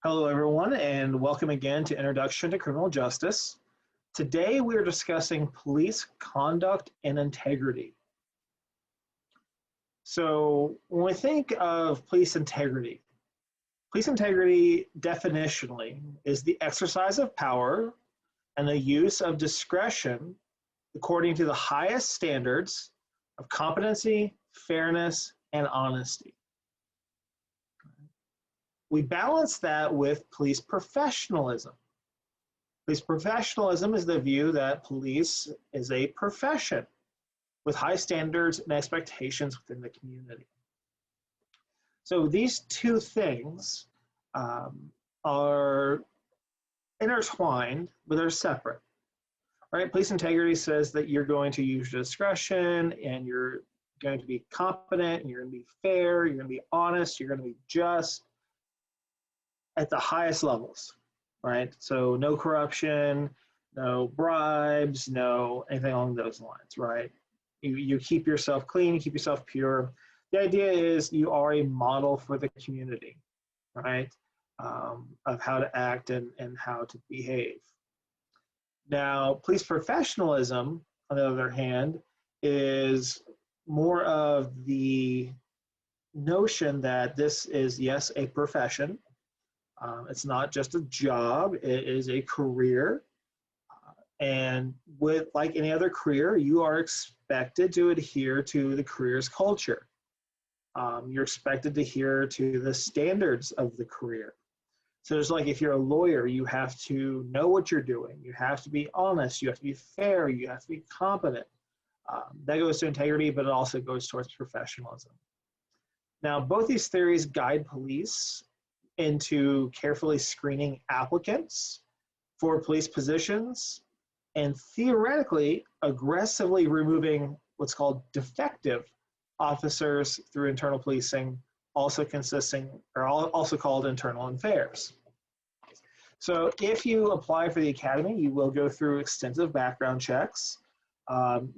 Hello, everyone, and welcome again to Introduction to Criminal Justice. Today, we are discussing police conduct and integrity. So, when we think of police integrity definitionally is the exercise of power and the use of discretion according to the highest standards of competency, fairness, and honesty. We balance that with police professionalism. Police professionalism is the view that police is a profession with high standards and expectations within the community. So these two things are intertwined, but they're separate. Right? Police integrity says that you're going to use your discretion and you're going to be competent and you're going to be fair, you're going to be honest, you're going to be just at the highest levels, right? So no corruption, no bribes, no anything along those lines, right? You keep yourself clean, you keep yourself pure. The idea is you are a model for the community, right? Of how to act and how to behave. Now, police professionalism, on the other hand, is more of the notion that this is, yes, a profession. It's not just a job, it is a career. And with like any other career, you are expected to adhere to the career's culture. You're expected to adhere to the standards of the career. So it's like if you're a lawyer, you have to know what you're doing. You have to be honest. You have to be fair. You have to be competent. That goes to integrity, but it also goes towards professionalism. Now, both these theories guide police into carefully screening applicants for police positions and theoretically aggressively removing what's called defective officers through internal policing, also called internal affairs. So if you apply for the academy, you will go through extensive background checks. I've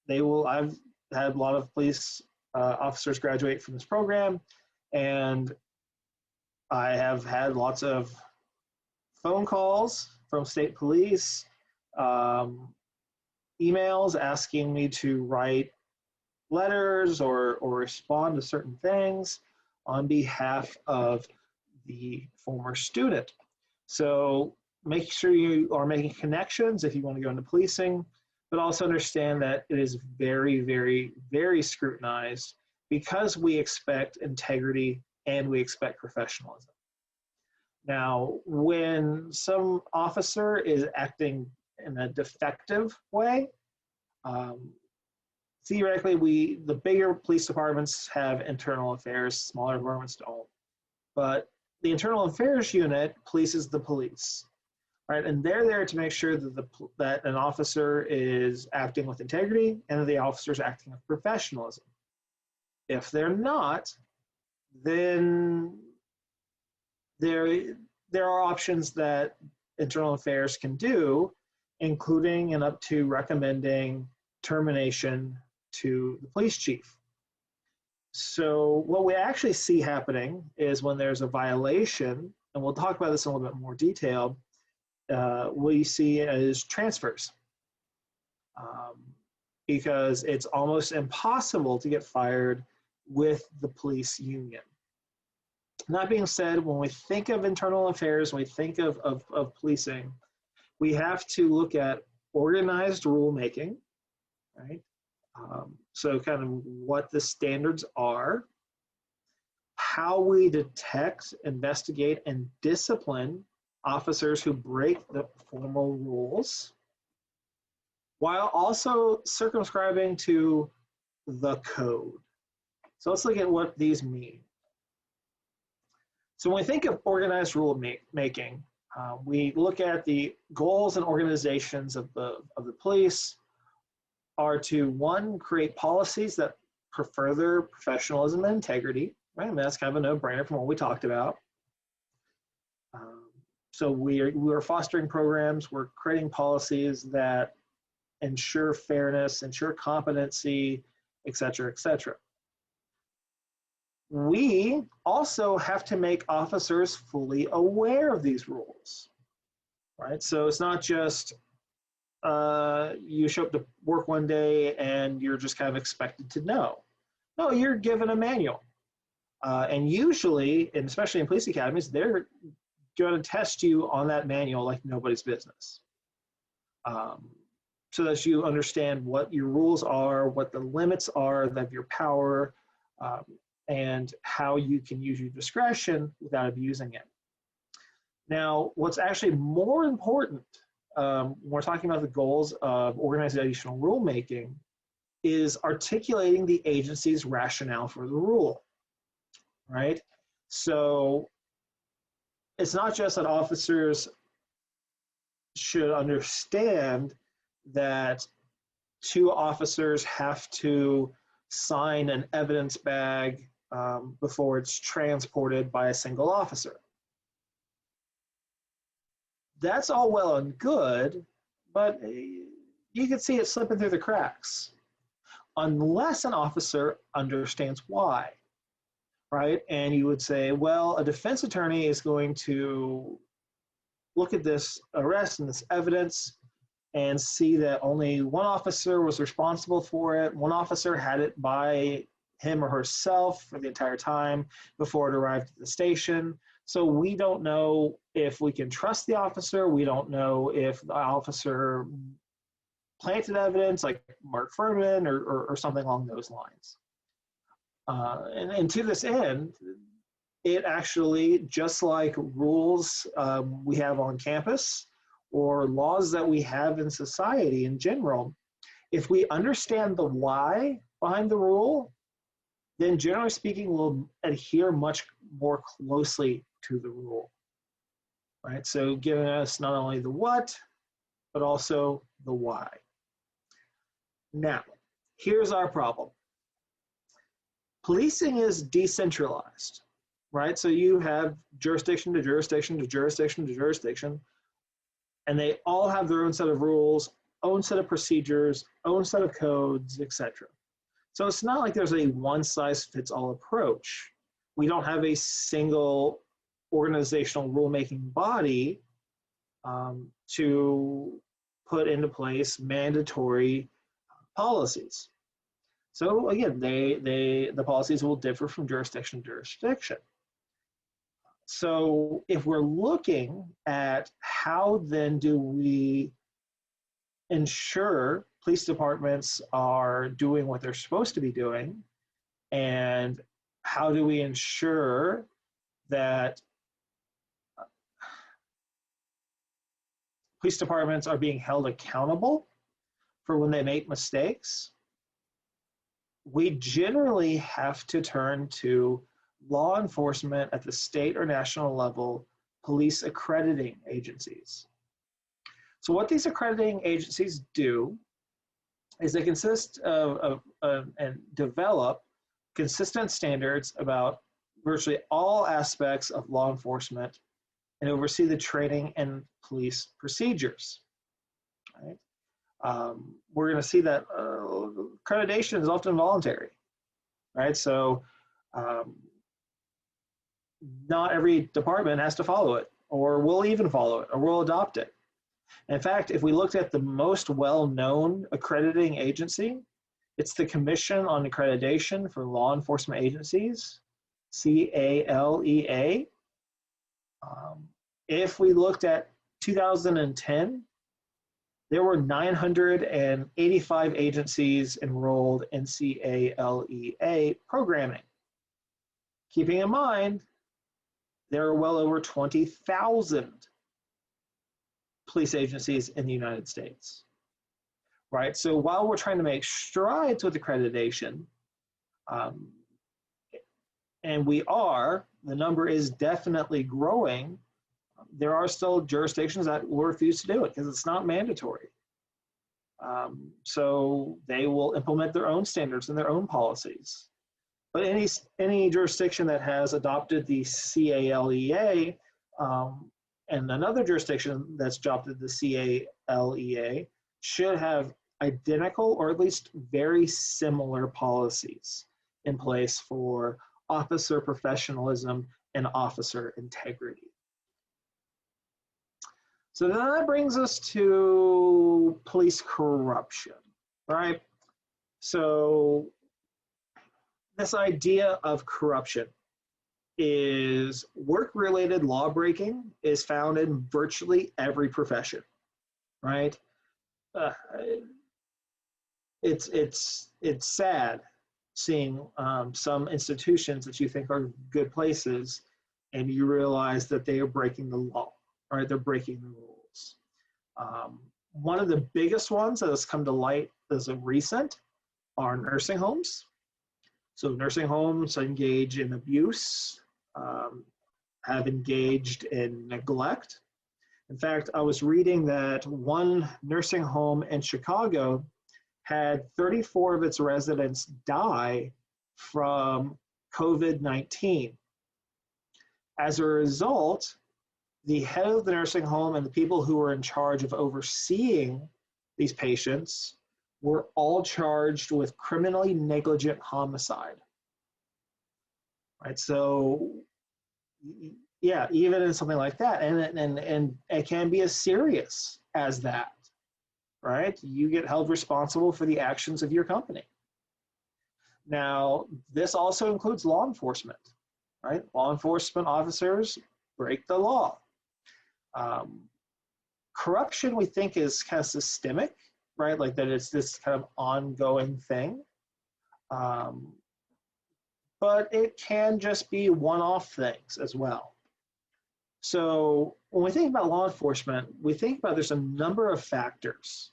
had a lot of police officers graduate from this program, and I have had lots of phone calls from state police, emails asking me to write letters or respond to certain things on behalf of the former student. So make sure you are making connections if you want to go into policing, but also understand that it is very, very, very scrutinized because we expect integrity and we expect professionalism. Now, when some officer is acting in a defective way, theoretically, the bigger police departments have internal affairs, smaller departments don't. But the internal affairs unit polices the police, right? And they're there to make sure that an officer is acting with integrity and that the officer is acting with professionalism. If they're not, then there are options that internal affairs can do, including and up to recommending termination to the police chief. So what we actually see happening is when there's a violation, and we'll talk about this in a little bit more detail, we see is transfers. Because it's almost impossible to get fired with the police union. That being said, when we think of internal affairs, when we think of policing, we have to look at organized rulemaking, right? So kind of what the standards are, how we detect, investigate, and discipline officers who break the formal rules, while also circumscribing to the code. So let's look at what these mean. So when we think of organized rulemaking, we look at the goals and organizations of the police are to, one, create policies that further professionalism and integrity, right? And that's kind of a no-brainer from what we talked about. So we're fostering programs, we're creating policies that ensure fairness, ensure competency, et cetera, et cetera. we also have to make officers fully aware of these rules, right? So it's not just you show up to work one day and you're just kind of expected to know. No, you're given a manual. And usually, and especially in police academies, they're going to test you on that manual like nobody's business. So that you understand what your rules are, what the limits are of your power, and how you can use your discretion without abusing it. Now, what's actually more important when we're talking about the goals of organizational rulemaking is articulating the agency's rationale for the rule, right? So it's not just that officers should understand that two officers have to sign an evidence bag before it's transported by a single officer. That's all well and good, but you can see it slipping through the cracks unless an officer understands why, right? And you would say, well, a defense attorney is going to look at this arrest and this evidence and see that only one officer was responsible for it. One officer had it by him or herself for the entire time before it arrived at the station. So we don't know if we can trust the officer. We don't know if the officer planted evidence like Mark Furman or something along those lines. And to this end, it actually, just like rules we have on campus or laws that we have in society in general, if we understand the why behind the rule, then generally speaking, we'll adhere much more closely to the rule, right? So giving us not only the what, but also the why. Now, here's our problem. Policing is decentralized, right? So you have jurisdiction to jurisdiction to jurisdiction to jurisdiction, and they all have their own set of rules, own set of procedures, own set of codes, etc. So it's not like there's a one-size-fits-all approach. We don't have a single organizational rulemaking body to put into place mandatory policies. So again, the policies will differ from jurisdiction to jurisdiction. So if we're looking at how then do we ensure police departments are doing what they're supposed to be doing, and how do we ensure that police departments are being held accountable for when they make mistakes, we generally have to turn to law enforcement at the state or national level, police accrediting agencies. So what these accrediting agencies do is they consist of and develop consistent standards about virtually all aspects of law enforcement and oversee the training and police procedures. Right? We're going to see that accreditation is often voluntary, right? So not every department has to follow it, or will even follow it, or will adopt it. In fact, if we looked at the most well-known accrediting agency, it's the Commission on Accreditation for Law Enforcement Agencies, CALEA. If we looked at 2010, there were 985 agencies enrolled in CALEA programming. Keeping in mind, there are well over 20,000 police agencies in the United States, right? So while we're trying to make strides with accreditation, and the number is definitely growing, there are still jurisdictions that will refuse to do it because it's not mandatory. So they will implement their own standards and their own policies. But any jurisdiction that has adopted the CALEA and another jurisdiction that's adopted the CALEA should have identical or at least very similar policies in place for officer professionalism, and officer integrity. So then that brings us to police corruption, right? So this idea of corruption is work-related law breaking is found in virtually every profession, right? It's sad seeing some institutions that you think are good places, and you realize that they are breaking the law, right? They're breaking the rules. One of the biggest ones that has come to light as of recent are nursing homes. So nursing homes engage in abuse, have engaged in neglect. In fact, I was reading that one nursing home in Chicago had 34 of its residents die from COVID-19. As a result, the head of the nursing home and the people who were in charge of overseeing these patients were all charged with criminally negligent homicide. Right, so yeah, even in something like that, and it can be as serious as that, right? You get held responsible for the actions of your company. Now, this also includes law enforcement, right? Law enforcement officers break the law. Corruption, we think, is kind of systemic, right? Like that it's this kind of ongoing thing. But it can just be one-off things as well. So when we think about law enforcement, we think about there's a number of factors,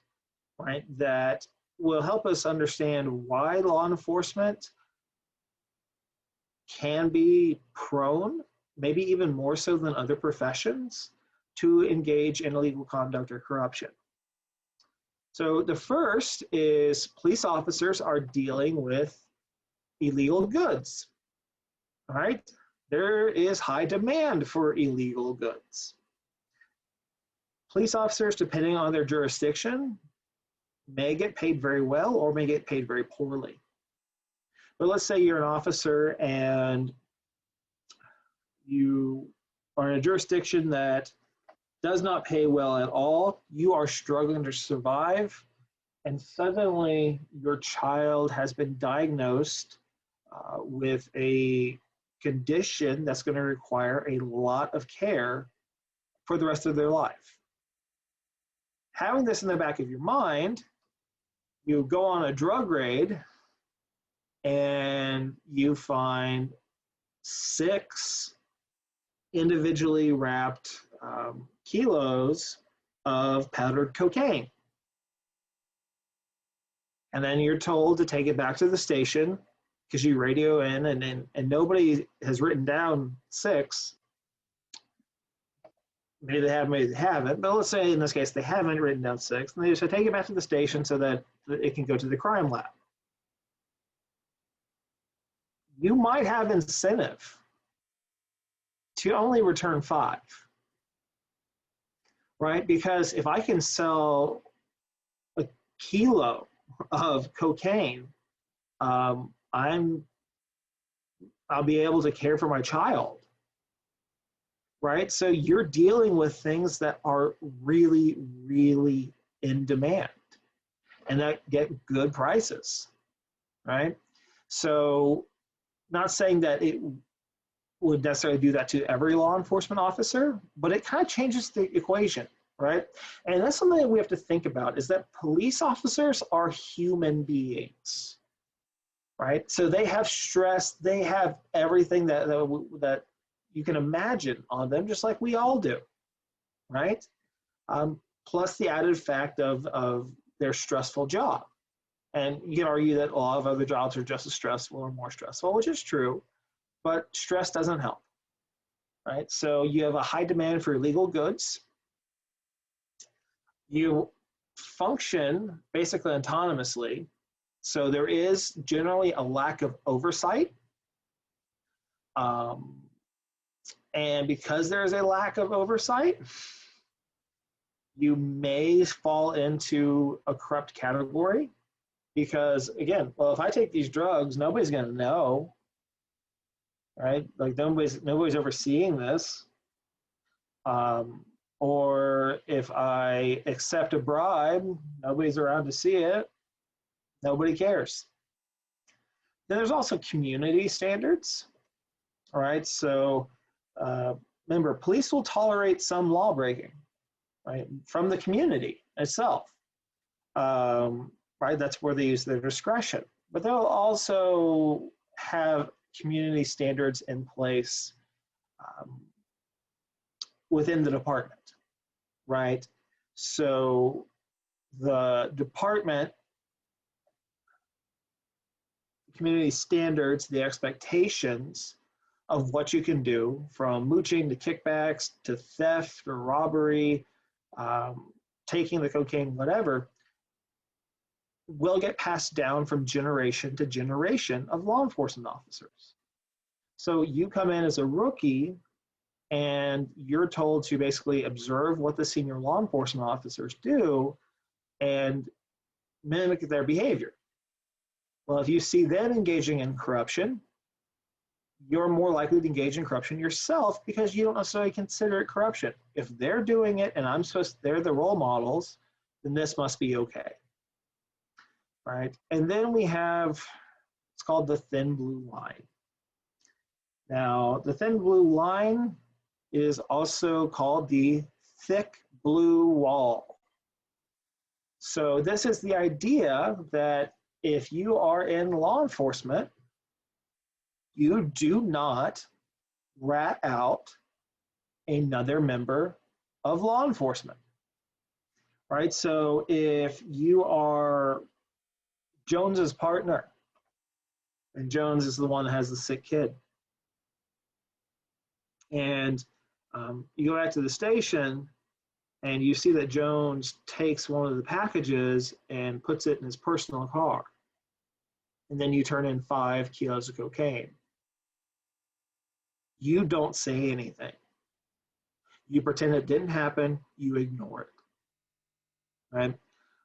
right, that will help us understand why law enforcement can be prone, maybe even more so than other professions, to engage in illegal conduct or corruption. So the first is police officers are dealing with illegal goods, right? There is high demand for illegal goods. Police officers, depending on their jurisdiction, may get paid very well or may get paid very poorly. But let's say you're an officer and you are in a jurisdiction that does not pay well at all, you are struggling to survive, and suddenly your child has been diagnosed with a condition that's going to require a lot of care for the rest of their life. Having this in the back of your mind, you go on a drug raid and you find 6 individually wrapped kilos of powdered cocaine. And then you're told to take it back to the station because you radio in and nobody has written down 6. Maybe they have, maybe they haven't, but let's say in this case they haven't written down 6, and they just say take it back to the station so that it can go to the crime lab. You might have incentive to only return 5, right? Because if I can sell a kilo of cocaine, I'll be able to care for my child, right? So you're dealing with things that are really, really in demand and that get good prices, right? So not saying that it would necessarily do that to every law enforcement officer, but it kind of changes the equation, right? And that's something that we have to think about, is that police officers are human beings, right? So they have stress, they have everything that you can imagine on them, just like we all do, right? Plus the added fact of their stressful job. And you can argue that a lot of other jobs are just as stressful or more stressful, which is true, but stress doesn't help, right? So you have a high demand for illegal goods. You function basically autonomously. So there is generally a lack of oversight. And because there is a lack of oversight, you may fall into a corrupt category because, again, well, if I take these drugs, nobody's going to know. right? Like nobody's overseeing this. Or if I accept a bribe, nobody's around to see it. Nobody cares. Then there's also community standards. All right, so remember, police will tolerate some law breaking, right, from the community itself. Right, that's where they use their discretion. But they'll also have community standards in place within the department, right? So the department, community standards, the expectations of what you can do, from mooching to kickbacks to theft or robbery, taking the cocaine, whatever, will get passed down from generation to generation of law enforcement officers. So you come in as a rookie and you're told to basically observe what the senior law enforcement officers do and mimic their behavior. Well, if you see them engaging in corruption, you're more likely to engage in corruption yourself because you don't necessarily consider it corruption. If they're doing it and they're the role models, then this must be okay. Right? And then we have, it's called the thin blue line. Now, the thin blue line is also called the thick blue wall. So this is the idea that if you are in law enforcement, you do not rat out another member of law enforcement, right? So if you are Jones's partner, and Jones is the one that has the sick kid, and you go back to the station and you see that Jones takes one of the packages and puts it in his personal car, and then you turn in 5 kilos of cocaine. You don't say anything. You pretend it didn't happen, you ignore it, right?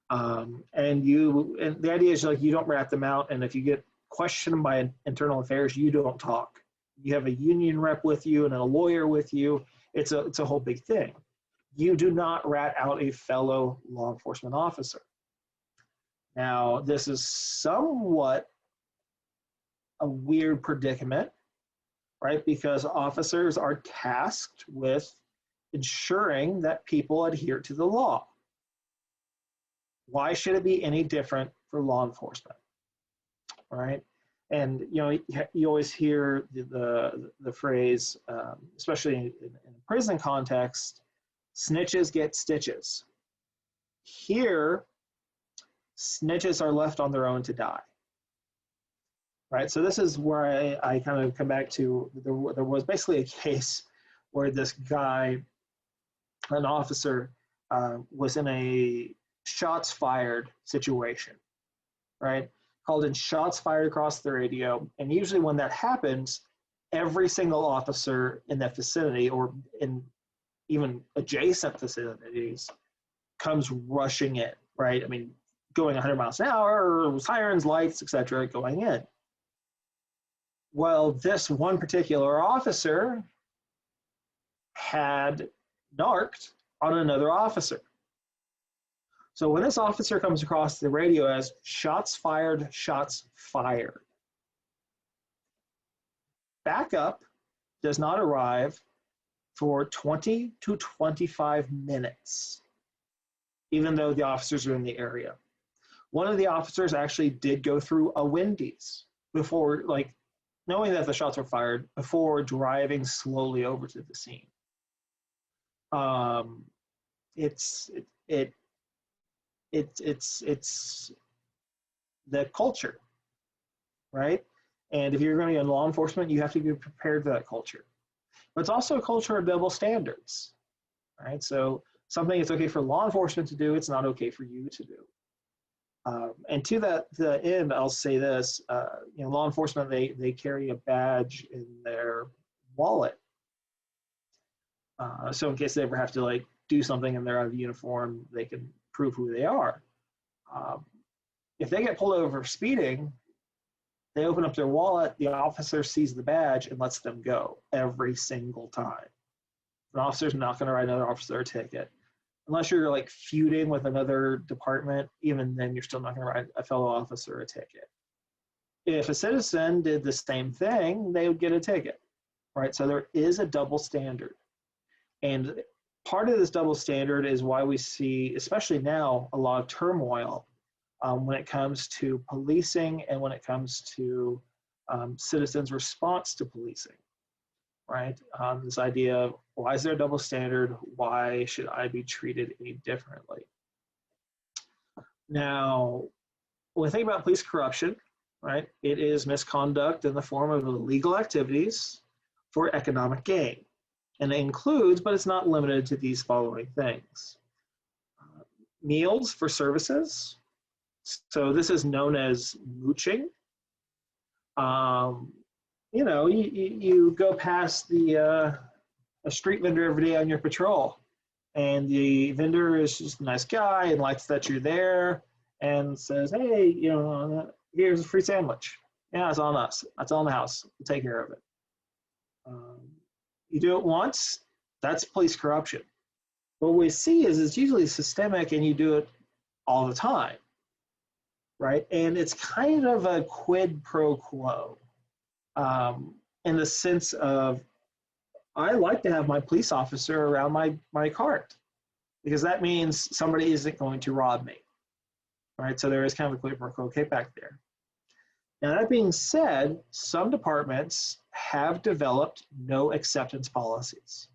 And the idea is like you don't rat them out, and if you get questioned by internal affairs, you don't talk. You have a union rep with you and a lawyer with you. It's a whole big thing. You do not rat out a fellow law enforcement officer. Now, this is somewhat a weird predicament, right? Because officers are tasked with ensuring that people adhere to the law. Why should it be any different for law enforcement, right? And you always hear the phrase, especially in a prison context, snitches get stitches. Here, snitches are left on their own to die, right? So this is where I kind of come back to, there was basically a case where this guy, an officer, was in a shots fired situation, right? Called in shots fired across the radio. And usually when that happens, every single officer in that vicinity or in even adjacent facilities comes rushing in, right? I mean, going 100 miles an hour, sirens, lights, etc., going in. Well, this one particular officer had narked on another officer. So when this officer comes across the radio as shots fired, backup does not arrive for 20 to 25 minutes, even though the officers are in the area. One of the officers actually did go through a Wendy's before, like, knowing that the shots were fired, before driving slowly over to the scene. It's the culture, right? And if you're going to be in law enforcement, you have to be prepared for that culture. But it's also a culture of double standards, right? So something that's okay for law enforcement to do, it's not okay for you to do. And to the end, I'll say this: law enforcement, they carry a badge in their wallet, so in case they ever have to like do something and they're out of uniform, they can prove who they are. If they get pulled over for speeding, They open up their wallet, the officer sees the badge and lets them go every single time. An officer's not going to write another officer a ticket. Unless you're like feuding with another department, even then you're still not going to write a fellow officer a ticket. If a citizen did the same thing, they would get a ticket, right? So there is a double standard. And part of this double standard is why we see, especially now, a lot of turmoil when it comes to policing and when it comes to citizens' response to policing, right? This idea of, why is there a double standard? Why should I be treated any differently? Now, when we think about police corruption, right, it is misconduct in the form of illegal activities for economic gain. And it includes, but it's not limited to, these following things. Meals for services. So this is known as mooching. You know, you go past a street vendor every day on your patrol, and the vendor is just a nice guy and likes that you're there and says, hey, you know, here's a free sandwich. Yeah, it's on us. That's on the house. We'll take care of it. You do it once, that's police corruption. What we see is it's usually systemic and you do it all the time, right? And it's kind of a quid pro quo in the sense of, I like to have my police officer around my cart because that means somebody isn't going to rob me, right? So there is kind of a quid pro quo kickback there. Now, that being said, some departments have developed no acceptance policies,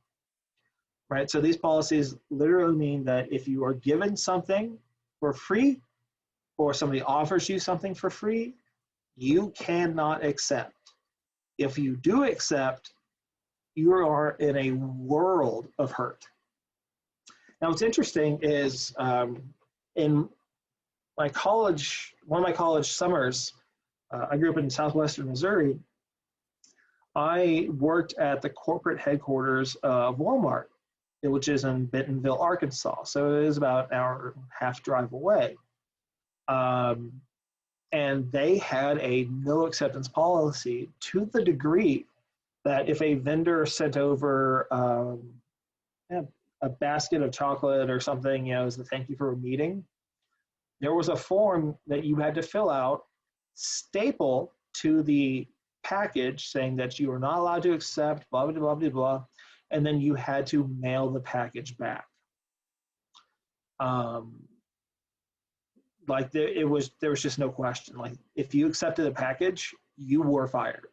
right? So these policies literally mean that if you are given something for free or somebody offers you something for free, you cannot accept. If you do accept, you are in a world of hurt. Now, what's interesting is in my college, one of my college summers, I grew up in southwestern Missouri. I worked at the corporate headquarters of Walmart, which is in Bentonville, Arkansas. So it is about an hour and a half drive away. And they had a no acceptance policy to the degree that if a vendor sent over a basket of chocolate or something, you know, as a thank you for a meeting, there was a form that you had to fill out, staple to the package saying that you are not allowed to accept, blah, blah, blah, blah, blah, and then you had to mail the package back. Like there was just no question. Like if you accepted a package, you were fired,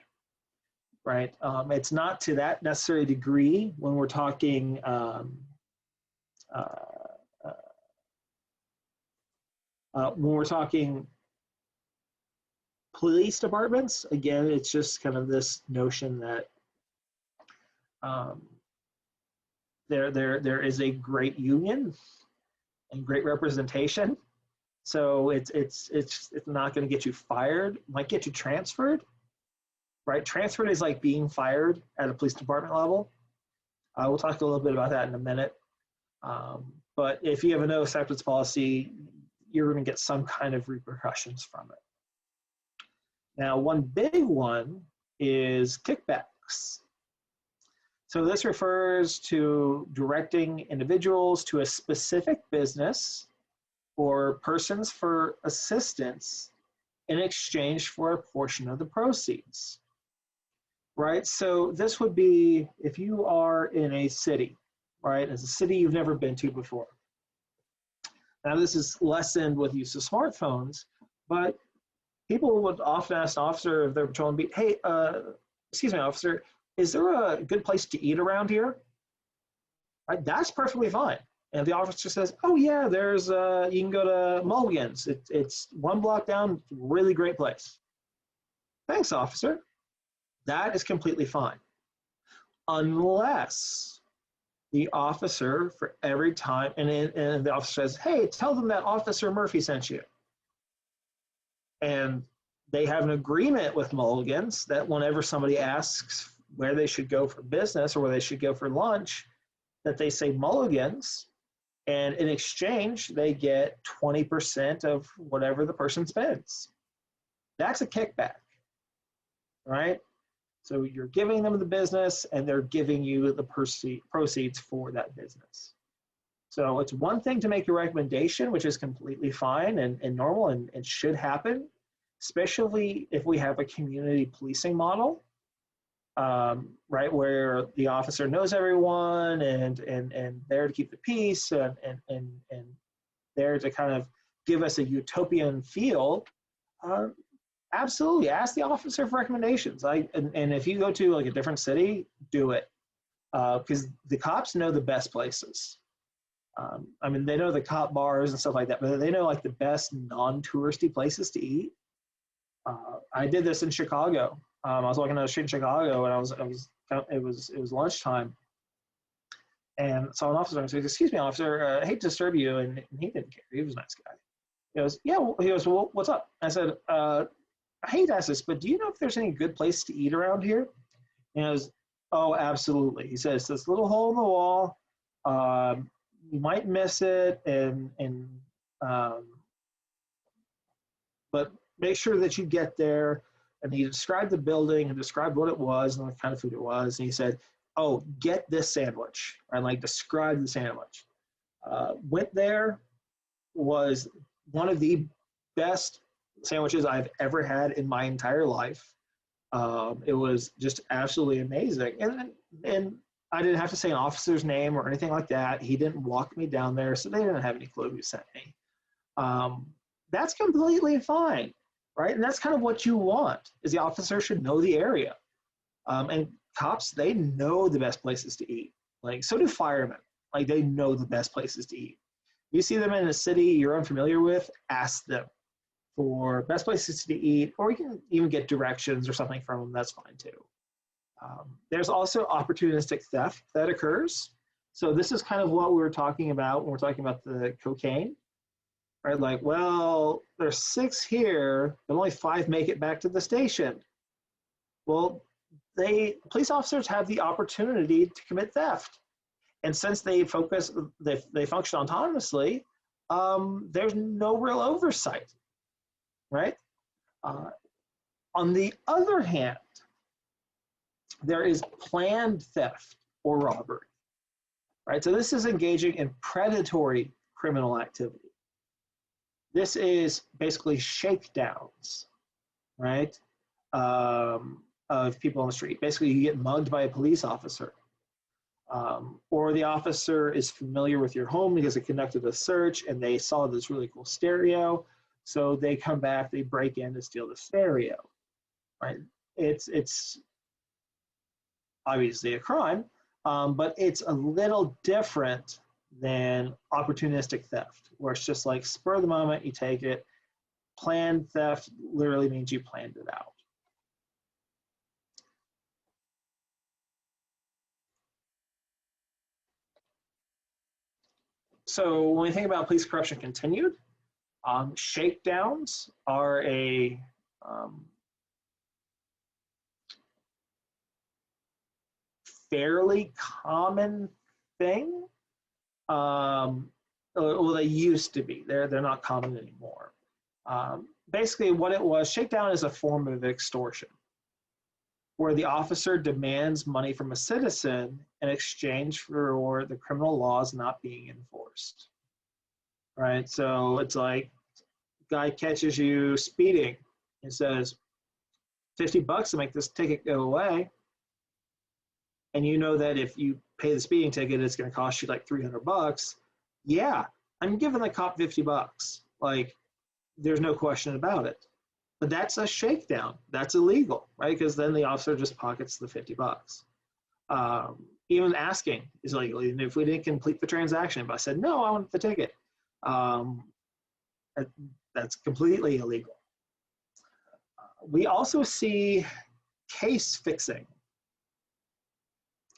right? It's not to that necessary degree when we're talking police departments. Again, it's just kind of this notion that there is a great union and great representation. So it's not going to get you fired. It might get you transferred, right? Transferred is like being fired at a police department level. We'll talk a little bit about that in a minute. But if you have a no acceptance policy, you're going to get some kind of repercussions from it. Now, one big one is kickbacks. So this refers to directing individuals to a specific business or persons for assistance in exchange for a portion of the proceeds, right? So this would be if you are in a city, right? It's a city you've never been to before. Now this is lessened with use of smartphones, but people would often ask an officer if they're patrolling beat, hey, excuse me, officer, is there a good place to eat around here? Right, that's perfectly fine. And the officer says, oh yeah, there's, you can go to Mulligan's. It's one block down, really great place. Thanks, officer. That is completely fine. Unless the officer for every time, and the officer says, hey, tell them that Officer Murphy sent you. And they have an agreement with Mulligan's that whenever somebody asks where they should go for business or where they should go for lunch, that they say Mulligan's, and in exchange, they get 20% of whatever the person spends. That's a kickback. right? So you're giving them the business and they're giving you the proceeds for that business. So it's one thing to make a recommendation, which is completely fine and normal and should happen, especially if we have a community policing model, right, where the officer knows everyone and there to keep the peace and there to kind of give us a utopian feel. Absolutely, ask the officer for recommendations. And if you go to like a different city, do it, because the cops know the best places. I mean, they know the cop bars and stuff like that, but they know like the best non-touristy places to eat. I did this in Chicago. I was walking down the street in Chicago, and it was lunchtime, and saw an officer and said, "Excuse me, officer, I hate to disturb you," and he didn't care. He was a nice guy. He goes, "Yeah." He goes, "Well, what's up?" I said, "I hate to ask this, but do you know if there's any good place to eat around here?" And he goes, "Oh, absolutely." He says, "This little hole in the wall. You might miss it, but make sure that you get there." And he described the building and described what it was and what kind of food it was. And he said, "Oh, get this sandwich," and like describe the sandwich. Went there, was one of the best sandwiches I've ever had in my entire life. It was just absolutely amazing. And I didn't have to say an officer's name or anything like that. He didn't walk me down there, so they didn't have any clue who sent me. That's completely fine, right? And that's kind of what you want, is the officer should know the area. And cops, they know the best places to eat. Like, so do firemen. Like, they know the best places to eat. You see them in a city you're unfamiliar with, ask them for best places to eat, or you can even get directions or something from them. That's fine too. There's also opportunistic theft that occurs. So this is kind of what we were talking about when we're talking about the cocaine, right? Like, well, there's 6 here, but only 5 make it back to the station. Well, police officers have the opportunity to commit theft. And since they function autonomously, there's no real oversight, right? On the other hand, there is planned theft or robbery, right? So this is engaging in predatory criminal activity. This is basically shakedowns, right? Of people on the street. Basically, you get mugged by a police officer. Or the officer is familiar with your home because they conducted a search and they saw this really cool stereo. So they come back, they break in to steal the stereo, right? It's obviously a crime, but it's a little different than opportunistic theft, where it's just like spur of the moment, you take it. Planned theft literally means you planned it out. So when we think about police corruption continued, shakedowns are a fairly common thing. Well, they used to be. They're not common anymore. Basically, what it was, shakedown is a form of extortion, where the officer demands money from a citizen in exchange for the criminal laws not being enforced. Right? So it's like, guy catches you speeding and says, $50 to make this ticket go away. And you know that if you pay the speeding ticket, it's going to cost you like $300. Yeah, I'm giving the cop $50. Like, there's no question about it. But that's a shakedown. That's illegal, right? Because then the officer just pockets the $50. Even asking is illegal, even if we didn't complete the transaction. But I said, no, I want the ticket. That's completely illegal. We also see case fixing.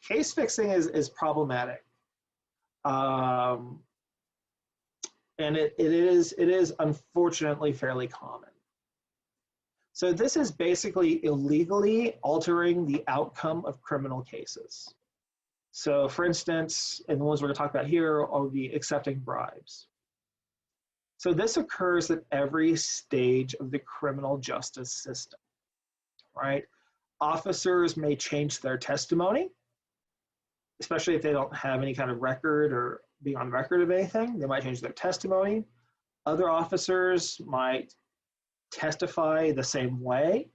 Case fixing is problematic. And it is unfortunately fairly common. So this is basically illegally altering the outcome of criminal cases. So for instance, and the ones we're going to talk about here are the accepting bribes. So this occurs at every stage of the criminal justice system, right? Officers may change their testimony, especially if they don't have any kind of record or be on record of anything. They might change their testimony. Other officers might testify the same way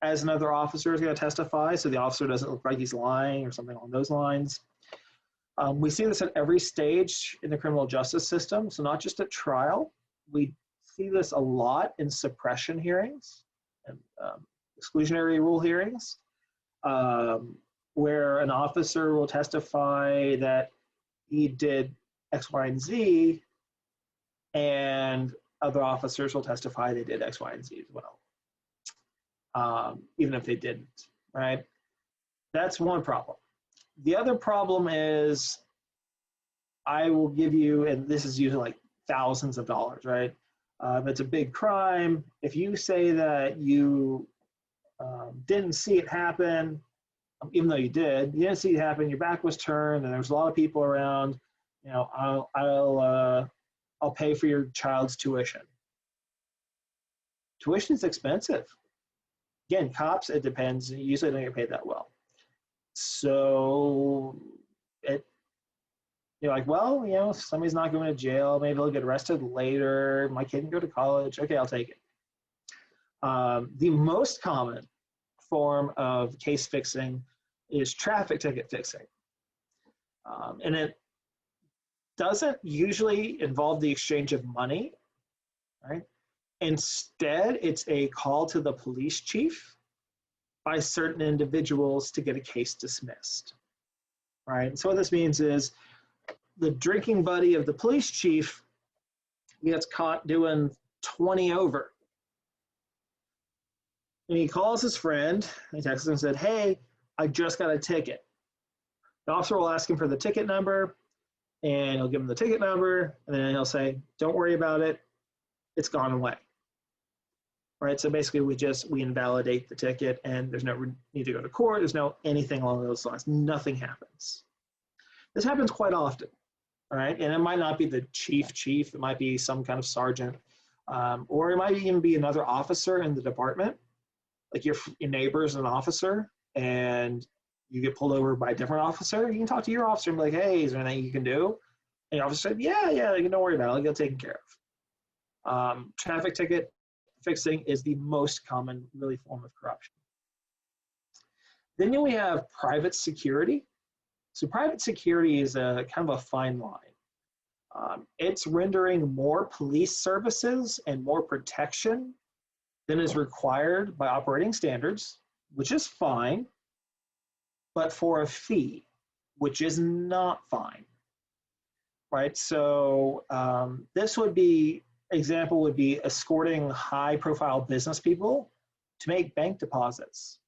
as another officer is going to testify, so the officer doesn't look like he's lying or something along those lines. We see this at every stage in the criminal justice system, so not just at trial. We see this a lot in suppression hearings and exclusionary rule hearings, where an officer will testify that he did X, Y, and Z, and other officers will testify they did X, Y, and Z as well, even if they didn't, right? That's one problem. The other problem is I will give you, and this is usually like thousands of dollars, right? It's a big crime. If you say that you didn't see it happen, even though you didn't see it happen, your back was turned and there was a lot of people around, you know, I'll pay for your child's tuition. Tuition is expensive. Again, cops, it depends. You usually don't get paid that well. So you're like, well, you know, if somebody's not going to jail, maybe they'll get arrested later. My kid can go to college. Okay, I'll take it. The most common form of case fixing is traffic ticket fixing. And it doesn't usually involve the exchange of money, right? Instead, it's a call to the police chief by certain individuals to get a case dismissed, right? So what this means is the drinking buddy of the police chief gets caught doing 20 over. And he calls his friend, he texts him and said, hey, I just got a ticket. The officer will ask him for the ticket number, and he'll give him the ticket number, and then he'll say, don't worry about it, it's gone away. Right, so basically we invalidate the ticket, and there's no need to go to court, there's no anything along those lines, nothing happens. This happens quite often, all right, and it might not be the chief, it might be some kind of sergeant, or it might even be another officer in the department, like your neighbor is an officer, and you get pulled over by a different officer, you can talk to your officer and be like, hey, is there anything you can do? And the officer said, yeah, don't worry about it, I'll get it taken care of. Traffic ticket fixing is the most common, really, form of corruption. Then we have private security. So private security is a kind of a fine line. It's rendering more police services and more protection than is required by operating standards, which is fine, but for a fee, which is not fine, right? So this would be, example would be escorting high-profile business people to make bank deposits.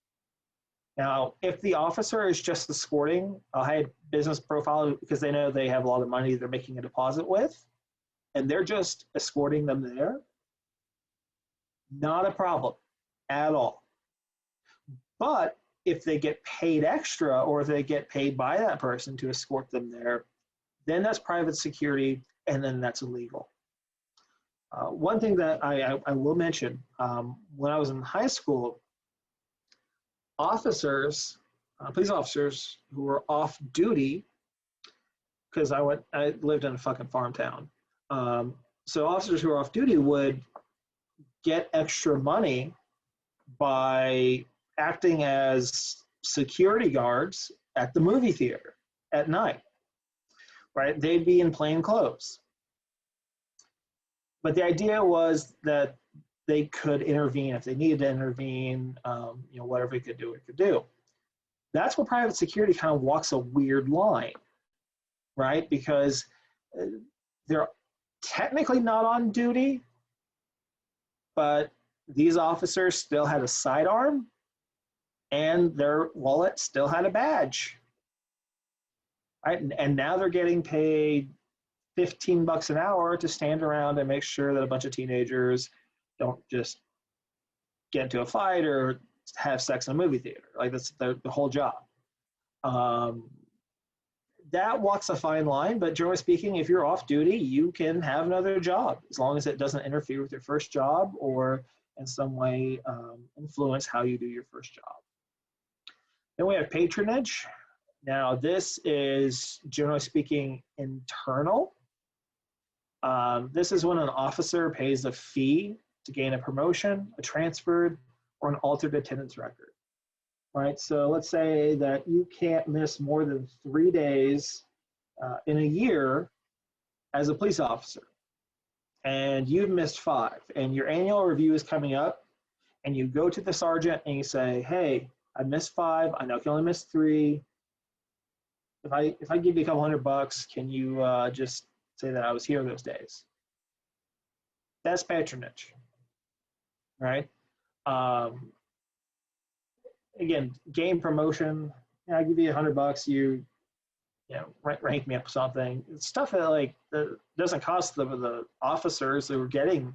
Now, if the officer is just escorting a high business profile because they know they have a lot of money they're making a deposit with, and they're just escorting them there, not a problem at all. But if they get paid extra, or if they get paid by that person to escort them there, then that's private security, and then that's illegal. One thing that I will mention, when I was in high school, officers, police officers who were off duty, because I lived in a fucking farm town. So officers who were off duty would get extra money by acting as security guards at the movie theater at night, right? They'd be in plain clothes. But the idea was that they could intervene if they needed to intervene, you know, whatever it could do, it could do. That's where private security kind of walks a weird line, right? Because they're technically not on duty, but these officers still had a sidearm and their wallet still had a badge, right? And now they're getting paid $15 an hour to stand around and make sure that a bunch of teenagers don't just get into a fight or have sex in a movie theater. Like, that's the whole job. That walks a fine line, but generally speaking, if you're off duty, you can have another job as long as it doesn't interfere with your first job or in some way influence how you do your first job. Then we have patronage. Now, this is, generally speaking, internal. This is when an officer pays a fee to gain a promotion, a transfer, or an altered attendance record. Right? So let's say that you can't miss more than 3 days in a year as a police officer, and you've missed 5, and your annual review is coming up, and you go to the sergeant and you say, hey, I missed 5, I know I can only miss 3. If I give you a couple $100, can you just say that I was here those days? That's patronage, right? Again, gain promotion. I give you $100, you rank me up or something. It's stuff that that doesn't cost the officers who are getting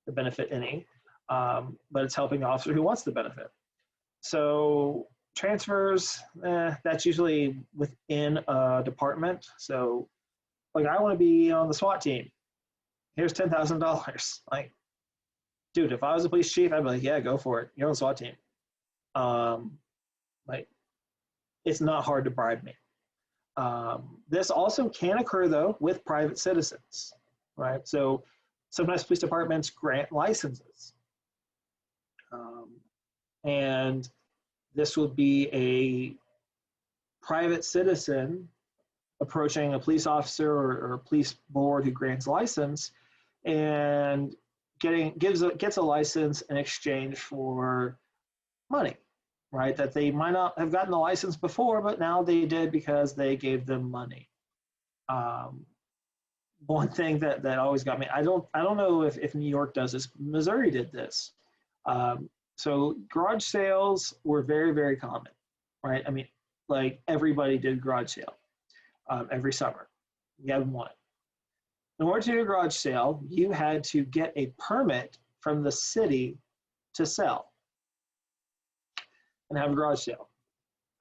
the benefit any, but it's helping the officer who wants the benefit. So transfers, that's usually within a department. So like, I want to be on the SWAT team. Here's $10,000. Like, dude, if I was a police chief, I'd be like, yeah, go for it. You're on the SWAT team. Like, it's not hard to bribe me. This also can occur, though, with private citizens, right? So sometimes police departments grant licenses. And this would be a private citizen approaching a police officer or a police board who grants license and gets a license in exchange for money, right? That they might not have gotten the license before, but now they did because they gave them money. One thing that always got me, I don't know if New York does this. Missouri did this. So garage sales were very, very common, right? I mean, like, everybody did garage sale every summer. You had one. In order to do a garage sale, you had to get a permit from the city to sell and have a garage sale.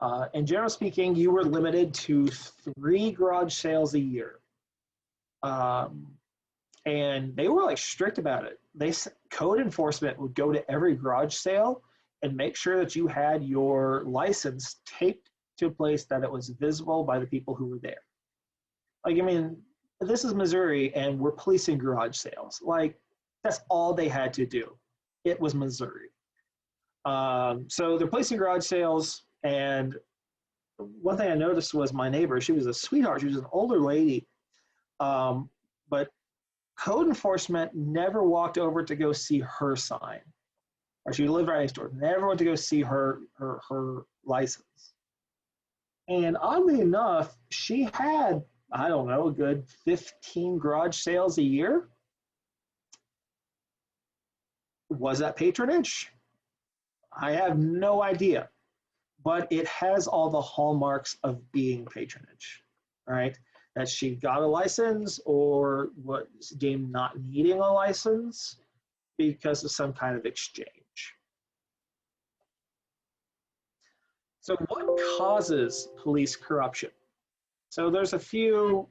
And generally speaking, you were limited to 3 garage sales a year. And they were like strict about it. Code enforcement would go to every garage sale and make sure that you had your license taped to a place that it was visible by the people who were there. Like, I mean, this is Missouri and we're policing garage sales. Like, that's all they had to do. It was Missouri. So they're policing garage sales, and one thing I noticed was my neighbor, she was a sweetheart. She was an older lady, but code enforcement never walked over to go see her sign. Or she lived right next door, never went to go see her license. And oddly enough, she had, I don't know, a good 15 garage sales a year. Was that patronage? I have no idea, but it has all the hallmarks of being patronage, right? That she got a license or was deemed not needing a license because of some kind of exchange. So what causes police corruption? So there's a few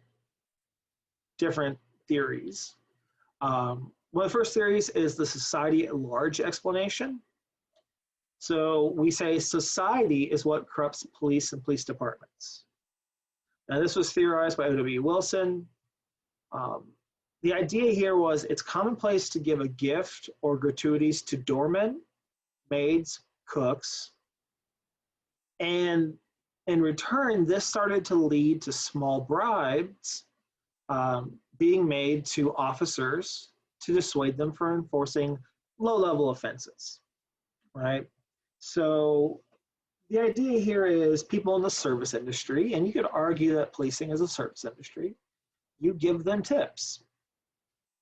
different theories. One of the first theories is the society at large explanation. So we say society is what corrupts police and police departments. Now, this was theorized by O.W. Wilson. The idea here was it's commonplace to give a gift or gratuities to doormen, maids, cooks, and in return, this started to lead to small bribes being made to officers to dissuade them from enforcing low-level offenses, right? So the idea here is people in the service industry, and you could argue that policing is a service industry, you give them tips.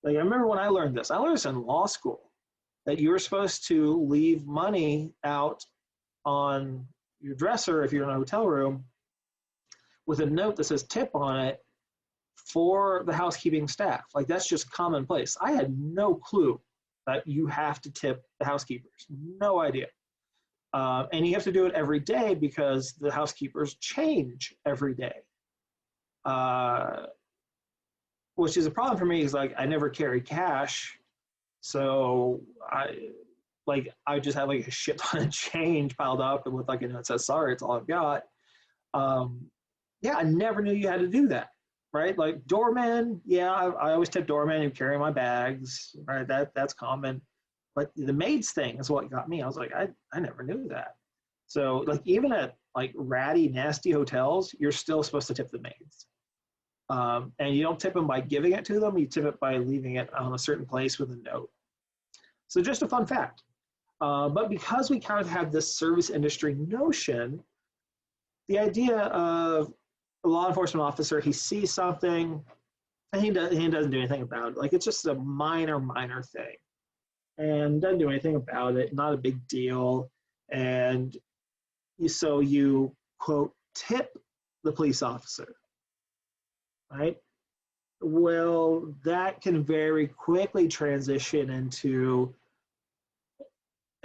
Like, I remember when I learned this in law school, that you were supposed to leave money out on your dresser if you're in a hotel room with a note that says tip on it for the housekeeping staff. Like, that's just commonplace. I had no clue that you have to tip the housekeepers. No idea. And you have to do it every day because the housekeepers change every day. Which is a problem for me, is like, I never carry cash. So like I just have like a shit ton of change piled up and with like, it says sorry, it's all I've got. Yeah, I never knew you had to do that, right? Like doorman, yeah, I always tip doorman who carry my bags, right? That's common. But the maids thing is what got me. I was like, I never knew that. So like even at like ratty, nasty hotels, you're still supposed to tip the maids. And you don't tip them by giving it to them, you tip it by leaving it on a certain place with a note. So just a fun fact. But because we kind of have this service industry notion, the idea of a law enforcement officer, he sees something and he doesn't do anything about it. Like it's just a minor thing and doesn't do anything about it, not a big deal. And so you quote, tip the police officer, right? Well, that can very quickly transition into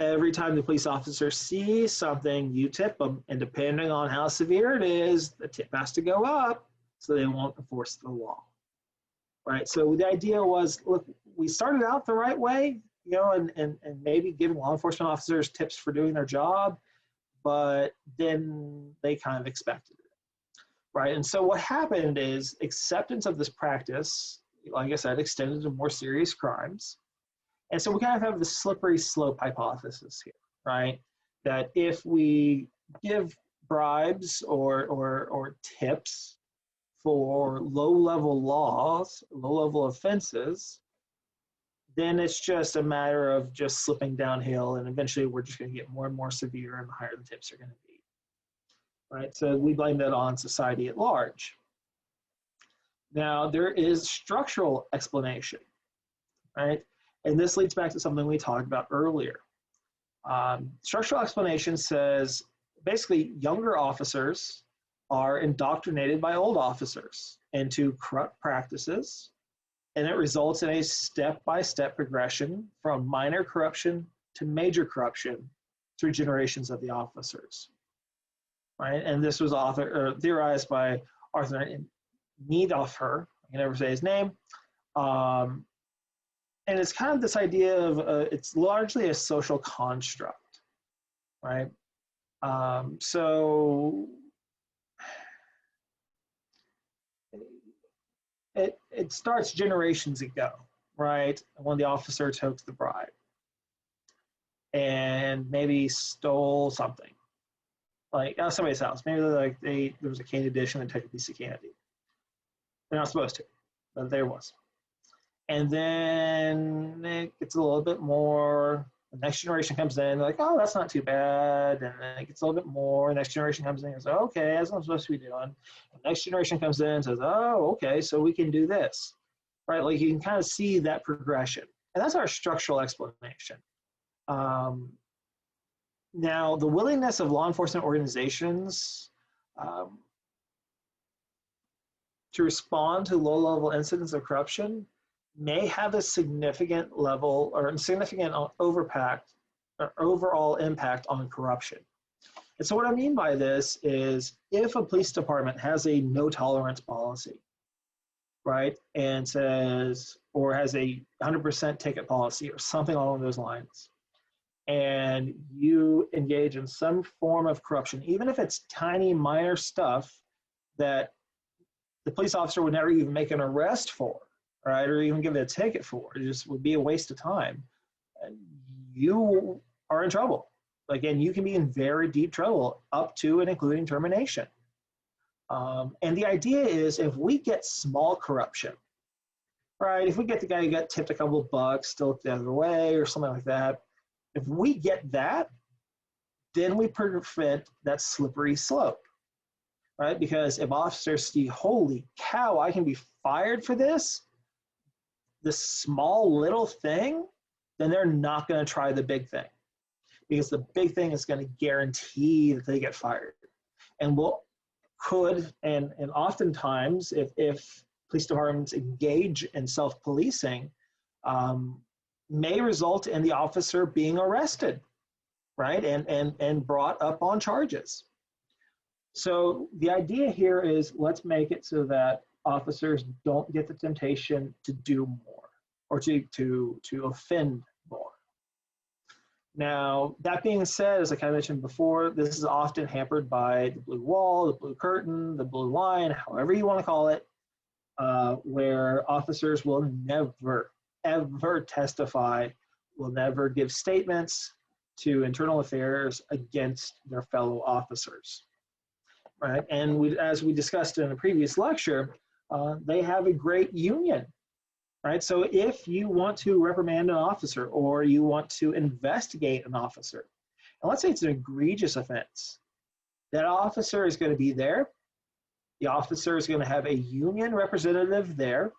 every time the police officer sees something, you tip them, and depending on how severe it is, the tip has to go up so they won't enforce the law, right? So the idea was, look, we started out the right way, you know, and maybe giving law enforcement officers tips for doing their job, but then they kind of expected it, right? And so what happened is acceptance of this practice, like I said, extended to more serious crimes. And so we kind of have the slippery slope hypothesis here, right? That if we give bribes or tips for low-level laws, low-level offenses, then it's just a matter of just slipping downhill, and eventually we're just going to get more and more severe, and the higher the tips are going to be, right? So we blame that on society at large. Now, there is structural explanation, right? And this leads back to something we talked about earlier. Structural explanation says basically younger officers are indoctrinated by old officers into corrupt practices, and it results in a step-by-step progression from minor corruption to major corruption through generations of the officers, right? And this was theorized by Arthur Niedhofer, I can never say his name, and it's kind of this idea of, it's largely a social construct, right? So it starts generations ago, right? When the officer took the bribe and maybe stole something, like at somebody's house. Maybe there was a candy dish and they took a piece of candy. They're not supposed to, but there was. And then it gets a little bit more, the next generation comes in, like, oh, that's not too bad. And then it gets a little bit more, the next generation comes in and says, okay, that's what I'm supposed to be doing. The next generation comes in and says, oh, okay, so we can do this, right? Like you can kind of see that progression. And that's our structural explanation. Now, the willingness of law enforcement organizations to respond to low-level incidents of corruption may have a significant level or significant overall impact on corruption. And so what I mean by this is if a police department has a no tolerance policy, right, and says, or has a 100% ticket policy or something along those lines, and you engage in some form of corruption, even if it's tiny, minor stuff that the police officer would never even make an arrest for, right, or even give it a ticket for, it just would be a waste of time, you are in trouble. Again, you can be in very deep trouble up to and including termination. And the idea is if we get small corruption, right, if we get the guy who got tipped a couple of bucks, still look the other way or something like that, if we get that, then we prevent that slippery slope, right? Because if officers see, holy cow, I can be fired for this small little thing, then they're not going to try the big thing, because the big thing is going to guarantee that they get fired. And oftentimes if police departments engage in self-policing, may result in the officer being arrested, right, and brought up on charges. So the idea here is let's make it so that officers don't get the temptation to do more or to offend more. Now, that being said, as I kind of mentioned before, this is often hampered by the blue wall, the blue curtain, the blue line, however you want to call it, where officers will never, ever testify, will never give statements to internal affairs against their fellow officers, right? And as we discussed in a previous lecture, they have a great union, right? So if you want to reprimand an officer or you want to investigate an officer, and let's say it's an egregious offense, that officer is going to be there. The officer is going to have a union representative there,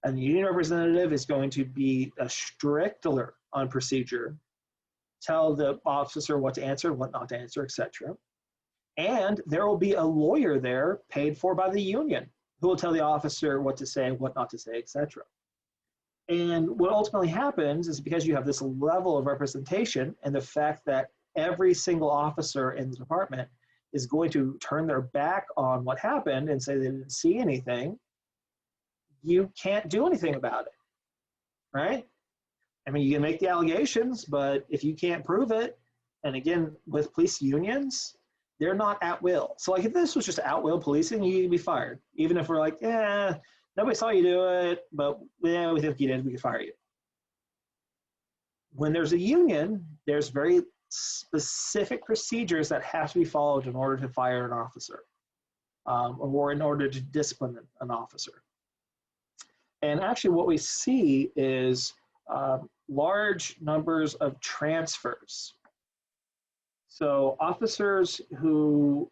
and the union representative is going to be a stickler on procedure, tell the officer what to answer, what not to answer, etc. And there will be a lawyer there paid for by the union who will tell the officer what to say, what not to say, etc. And what ultimately happens is because you have this level of representation and the fact that every single officer in the department is going to turn their back on what happened and say they didn't see anything, you can't do anything about it, right? I mean, you can make the allegations, but if you can't prove it, and again, with police unions, they're not at will. So like if this was just at will policing, you'd be fired. Even if we're like, yeah, nobody saw you do it, but yeah, we think you did, we could fire you. When there's a union, there's very specific procedures that have to be followed in order to fire an officer or in order to discipline an officer. And actually what we see is large numbers of transfers. So officers who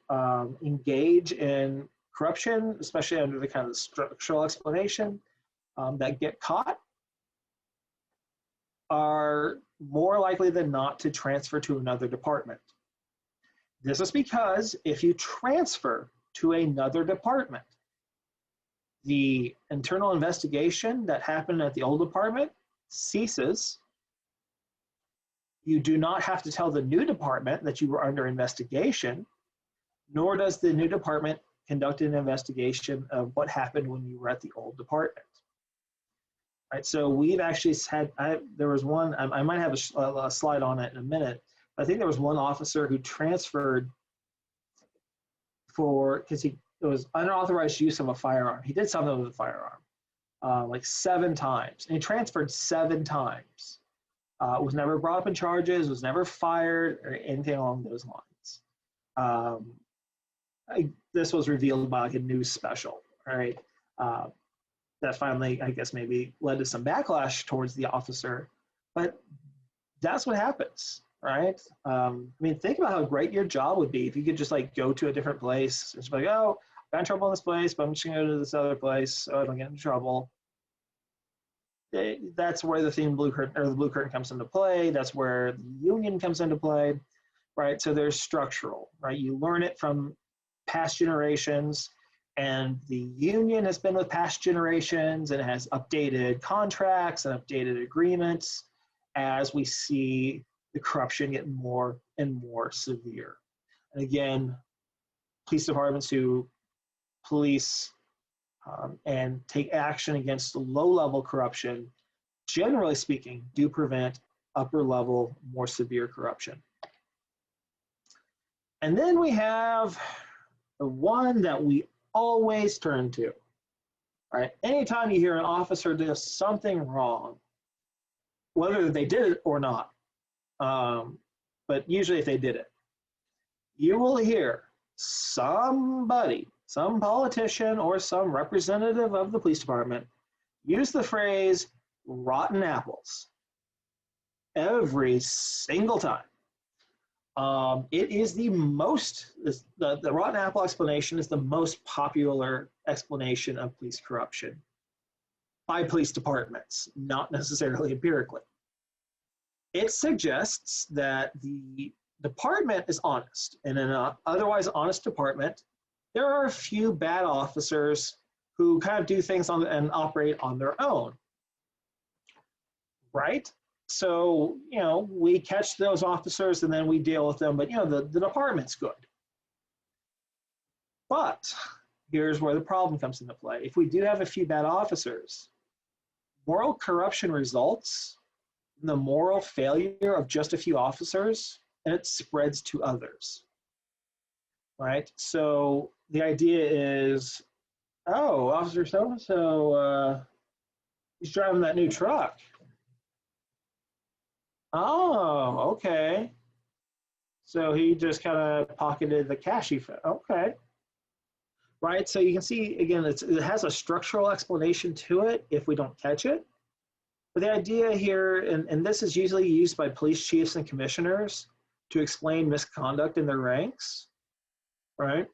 engage in corruption, especially under the kind of structural explanation, that get caught are more likely than not to transfer to another department. This is because if you transfer to another department, the internal investigation that happened at the old department ceases. You do not have to tell the new department that you were under investigation, nor does the new department conduct an investigation of what happened when you were at the old department. Right, so we've actually had, there was one, I might have a slide on it in a minute, but I think there was one officer who transferred because it was unauthorized use of a firearm. He did something with a firearm, like 7 times, and he transferred 7 times. Was never brought up in charges, was never fired, or anything along those lines. This was revealed by like a news special, right? That finally, I guess, maybe led to some backlash towards the officer, but that's what happens, right? I mean, think about how great your job would be if you could just like go to a different place. It's like, oh, I got in trouble in this place, but I'm just gonna go to this other place so I don't get in trouble. That's where the theme blue curtain or the blue curtain comes into play. That's where the union comes into play, right? So there's structural, right? You learn it from past generations, and the union has been with past generations and has updated contracts and updated agreements as we see the corruption get more and more severe. And again, police departments who police and take action against low-level corruption, generally speaking, do prevent upper-level, more severe corruption. And then we have the one that we always turn to, right? Anytime you hear an officer does something wrong, whether they did it or not, but usually if they did it, you will hear somebody, some politician or some representative of the police department use the phrase rotten apples every single time. It is the most, the rotten apple explanation is the most popular explanation of police corruption by police departments, not necessarily empirically. It suggests that the department is honest, and in an otherwise honest department, there are a few bad officers who kind of do things on and operate on their own, right? So, you know, we catch those officers and then we deal with them, but, you know, the department's good. But here's where the problem comes into play. If we do have a few bad officers, moral corruption results the moral failure of just a few officers, and it spreads to others, right? So the idea is, oh, Officer so-and-so, he's driving that new truck. Oh, okay. So he just kind of pocketed the cash he found. Okay. Right, so you can see, again, it has a structural explanation to it if we don't catch it. But the idea here, and this is usually used by police chiefs and commissioners to explain misconduct in their ranks, right?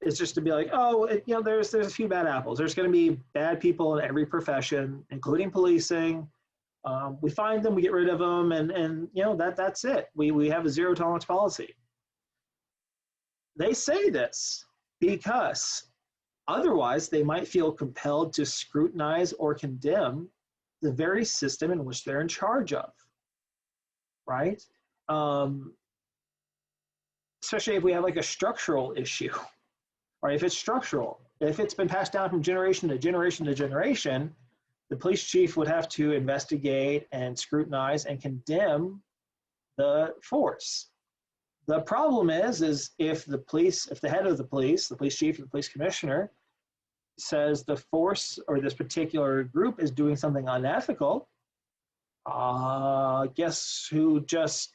It's just to be like, oh, there's a few bad apples. There's going to be bad people in every profession, including policing. We find them, we get rid of them, and that's it. We have a zero tolerance policy. They say this because otherwise they might feel compelled to scrutinize or condemn the very system in which they're in charge of, right? Especially if we have like a structural issue, right? If it's structural, if it's been passed down from generation to generation to generation, the police chief would have to investigate and scrutinize and condemn the force. The problem is if the head of the police chief or the police commissioner says the force or this particular group is doing something unethical, guess who just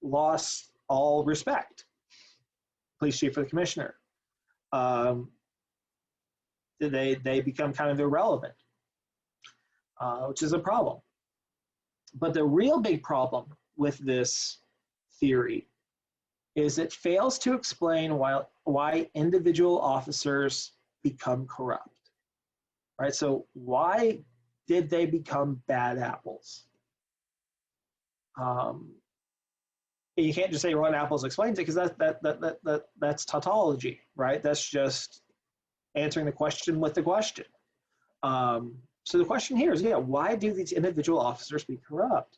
lost all respect? Police chief or the commissioner. They become kind of irrelevant, which is a problem. But the real big problem with this theory is it fails to explain why individual officers become corrupt, right? So why did they become bad apples? You can't just say rotten apples explains it, because that's tautology, right? That's just answering the question with the question. So the question here is, why do these individual officers be corrupt?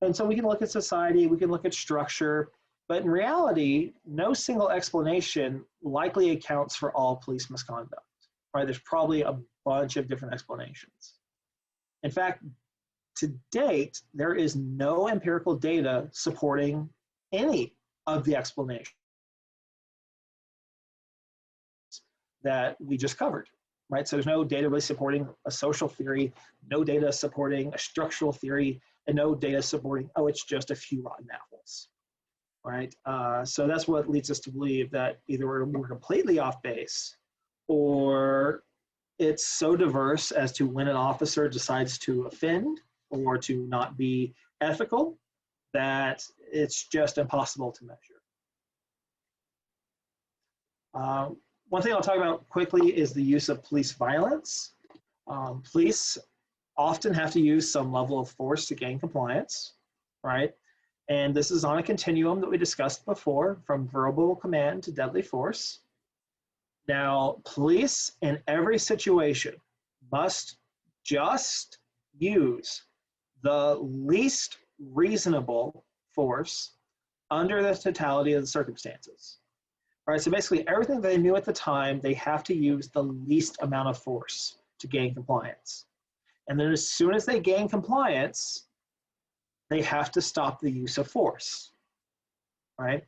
And so we can look at society, we can look at structure, but in reality, no single explanation likely accounts for all police misconduct, right? There's probably a bunch of different explanations. In fact, to date, there is no empirical data supporting any of the explanations that we just covered, right? So there's no data really supporting a social theory, no data supporting a structural theory, and no data supporting, oh, it's just a few rotten apples, right? So that's what leads us to believe that either we're completely off base, or it's so diverse as to when an officer decides to offend or to not be ethical that it's just impossible to measure. One thing I'll talk about quickly is the use of police violence. Police often have to use some level of force to gain compliance, right? And this is on a continuum that we discussed before, from verbal command to deadly force. Now, police in every situation must just use the least reasonable force under the totality of the circumstances. All right, so basically everything they knew at the time, they have to use the least amount of force to gain compliance. And then as soon as they gain compliance, they have to stop the use of force, right?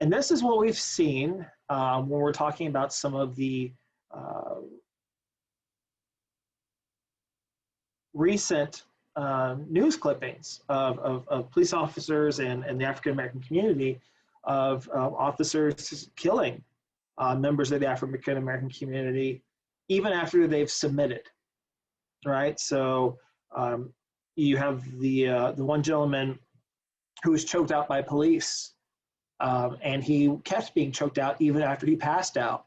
And this is what we've seen when we're talking about some of the recent news clippings of police officers and the African-American community of officers killing members of the African-American community, even after they've submitted, right? So you have the one gentleman who was choked out by police, and he kept being choked out even after he passed out,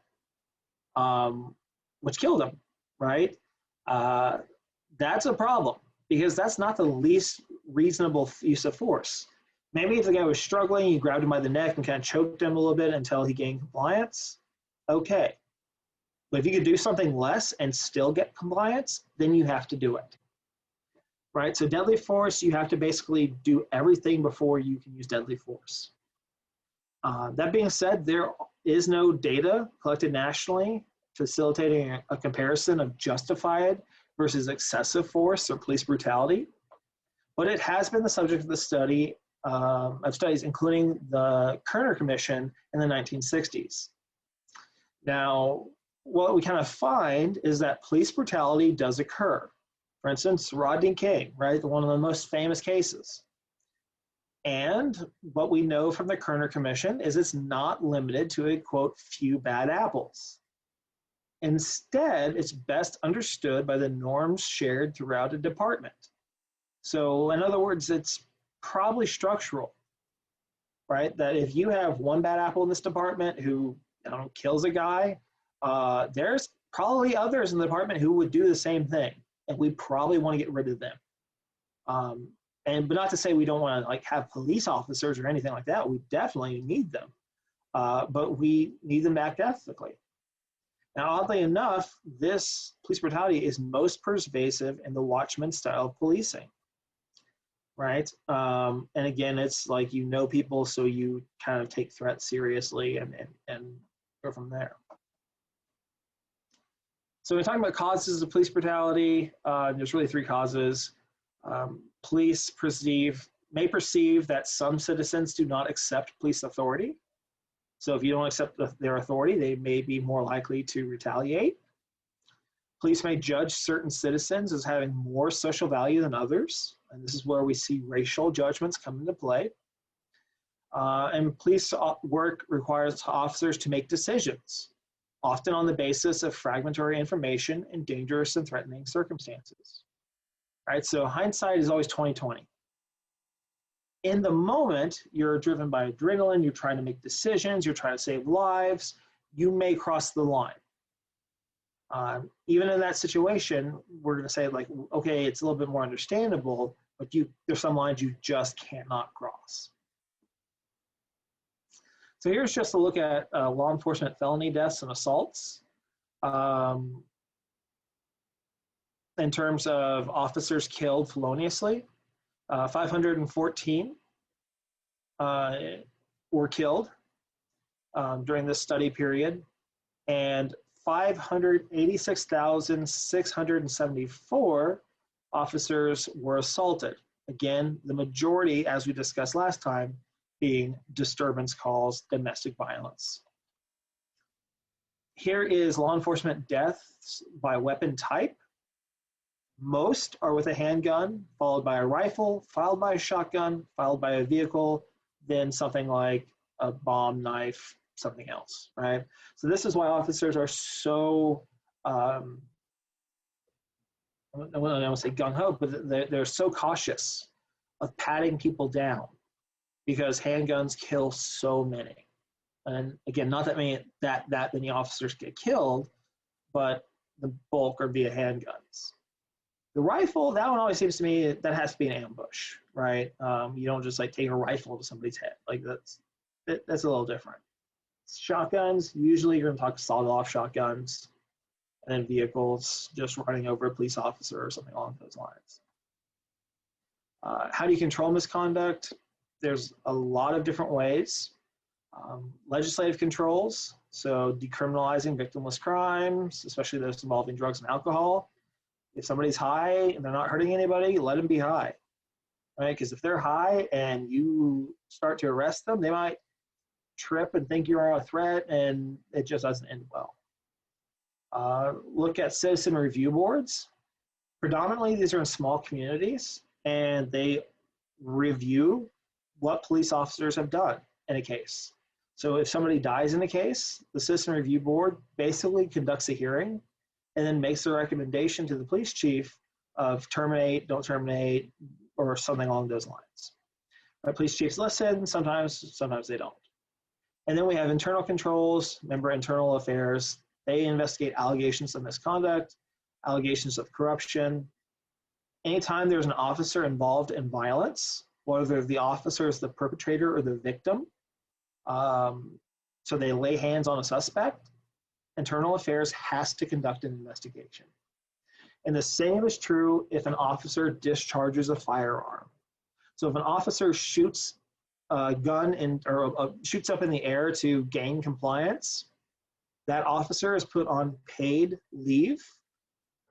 which killed him, right? That's a problem, because that's not the least reasonable use of force. Maybe if the guy was struggling, you grabbed him by the neck and kind of choked him a little bit until he gained compliance, okay. But if you could do something less and still get compliance, then you have to do it, right? So deadly force, you have to basically do everything before you can use deadly force. That being said, there is no data collected nationally facilitating a comparison of justified versus excessive force or police brutality. But it has been the subject of the study of studies, including the Kerner Commission in the 1960s. Now, what we kind of find is that police brutality does occur. For instance, Rodney King, right, one of the most famous cases. And what we know from the Kerner Commission is it's not limited to a, quote, few bad apples. Instead, it's best understood by the norms shared throughout a department. So in other words, it's probably structural, right? That if you have one bad apple in this department who kills a guy, there's probably others in the department who would do the same thing, and we probably want to get rid of them. But not to say we don't want to like have police officers or anything like that. We definitely need them, but we need them back ethically. Now, oddly enough, this police brutality is most pervasive in the Watchman style of policing, right? And again, it's like people, so you kind of take threats seriously and go from there. So we're talking about causes of police brutality. There's really three causes. Police may perceive that some citizens do not accept police authority. So if you don't accept their authority, they may be more likely to retaliate. Police may judge certain citizens as having more social value than others. And this is where we see racial judgments come into play. And police work requires officers to make decisions, often on the basis of fragmentary information and dangerous and threatening circumstances. Right? So hindsight is always 20/20. In the moment, you're driven by adrenaline, you're trying to make decisions, you're trying to save lives, you may cross the line. Even in that situation, we're going to say like, okay, it's a little bit more understandable, but there's some lines you just cannot cross. So here's just a look at law enforcement felony deaths and assaults. In terms of officers killed feloniously, 514 were killed during this study period, and 586,674 officers were assaulted. Again, the majority, as we discussed last time, being disturbance calls, domestic violence. Here is law enforcement deaths by weapon type. Most are with a handgun, followed by a rifle, followed by a shotgun, followed by a vehicle, then something like a bomb, knife, something else, right? So this is why officers are so, I don't want to say gung-ho, but they're so cautious of patting people down because handguns kill so many. And again, not that many officers get killed, but the bulk are via handguns. The rifle, that one always seems to me that has to be an ambush, right? You don't just like take a rifle to somebody's head. Like that's a little different. Shotguns, usually you're going to talk sawed-off shotguns, and then vehicles just running over a police officer or something along those lines. How do you control misconduct? There's a lot of different ways. Legislative controls, so decriminalizing victimless crimes, especially those involving drugs and alcohol. If somebody's high and they're not hurting anybody, let them be high, right? Because if they're high and you start to arrest them, they might trip and think you're a threat, and it just doesn't end well. Look at citizen review boards. Predominantly, these are in small communities, and they review what police officers have done in a case. So if somebody dies in a case, the citizen review board basically conducts a hearing and then makes a recommendation to the police chief of terminate, don't terminate, or something along those lines. Our police chiefs listen, sometimes they don't. And then we have internal controls, remember internal affairs. They investigate allegations of misconduct, allegations of corruption. Anytime there's an officer involved in violence, whether the officer is the perpetrator or the victim, so they lay hands on a suspect, internal affairs has to conduct an investigation. And the same is true if an officer discharges a firearm. So if an officer shoots a gun or shoots up in the air to gain compliance, that officer is put on paid leave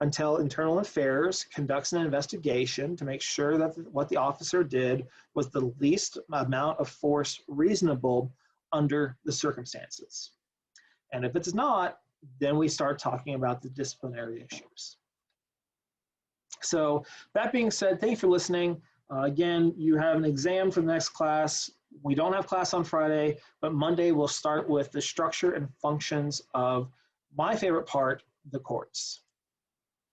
until Internal Affairs conducts an investigation to make sure that what the officer did was the least amount of force reasonable under the circumstances. And if it's not, then we start talking about the disciplinary issues. So that being said, thank you for listening. Again, you have an exam for the next class. We don't have class on Friday, but Monday we'll start with the structure and functions of my favorite part, the courts.